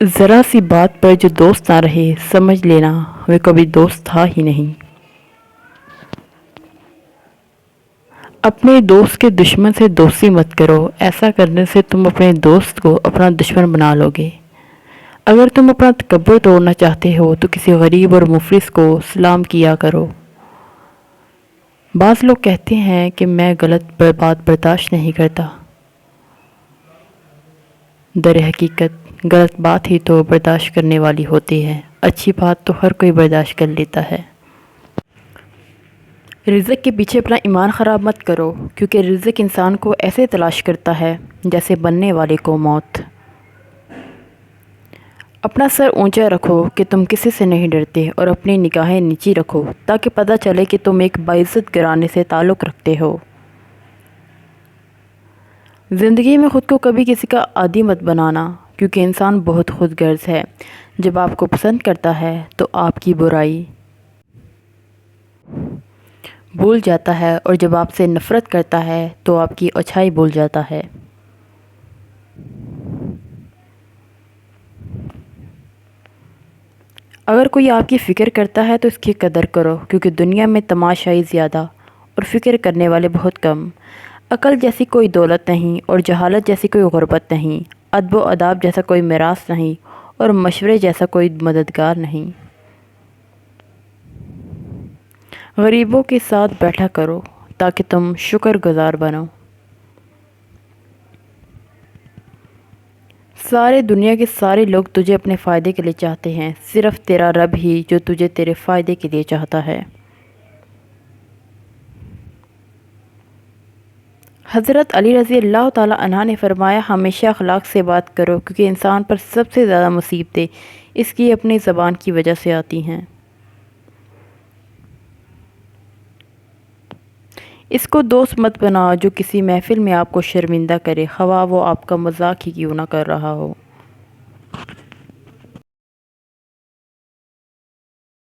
ذرا سی بات پر جو دوست نہ رہے سمجھ لینا وہ کبھی دوست تھا ہی نہیں۔ اپنے دوست کے دشمن سے دوستی مت کرو، ایسا کرنے سے تم اپنے دوست کو اپنا دشمن بنا لو گے۔ اگر تم اپنا تکبر توڑنا چاہتے ہو تو کسی غریب اور مفلس کو سلام کیا کرو۔ بعض لوگ کہتے ہیں کہ میں غلط بات برداشت نہیں کرتا۔ در حقیقت غلط بات ہی تو برداشت کرنے والی ہوتی ہے، اچھی بات تو ہر کوئی برداشت کر لیتا ہے۔ رزق کے پیچھے اپنا ایمان خراب مت کرو، کیونکہ رزق انسان کو ایسے تلاش کرتا ہے جیسے بننے والے کو موت۔ اپنا سر اونچا رکھو کہ تم کسی سے نہیں ڈرتے، اور اپنی نگاہیں نیچی رکھو تاکہ پتہ چلے کہ تم ایک باعزت گھرانے سے تعلق رکھتے ہو۔ زندگی میں خود کو کبھی کسی کا عادی مت بنانا، کیونکہ انسان بہت خود غرض ہے۔ جب آپ کو پسند کرتا ہے تو آپ کی برائی بھول جاتا ہے، اور جب آپ سے نفرت کرتا ہے تو آپ کی اچھائی بھول جاتا ہے۔ اگر کوئی آپ کی فکر کرتا ہے تو اس کی قدر کرو، کیونکہ دنیا میں تماشائی زیادہ اور فکر کرنے والے بہت کم۔ عقل جیسی کوئی دولت نہیں، اور جہالت جیسی کوئی غربت نہیں۔ ادب و آداب جیسا کوئی میراث نہیں، اور مشورے جیسا کوئی مددگار نہیں۔ غریبوں کے ساتھ بیٹھا کرو تاکہ تم شکر گزار بنو۔ سارے دنیا کے سارے لوگ تجھے اپنے فائدے کے لیے چاہتے ہیں، صرف تیرا رب ہی جو تجھے تیرے فائدے کے لیے چاہتا ہے۔ حضرت علی رضی اللہ تعالیٰ عنہ نے فرمایا، ہمیشہ اخلاق سے بات کرو، کیونکہ انسان پر سب سے زیادہ مصیبتیں اس کی اپنی زبان کی وجہ سے آتی ہیں۔ اس کو دوست مت بناؤ جو کسی محفل میں آپ کو شرمندہ کرے، خواہ وہ آپ کا مذاق ہی کیوں نہ کر رہا ہو۔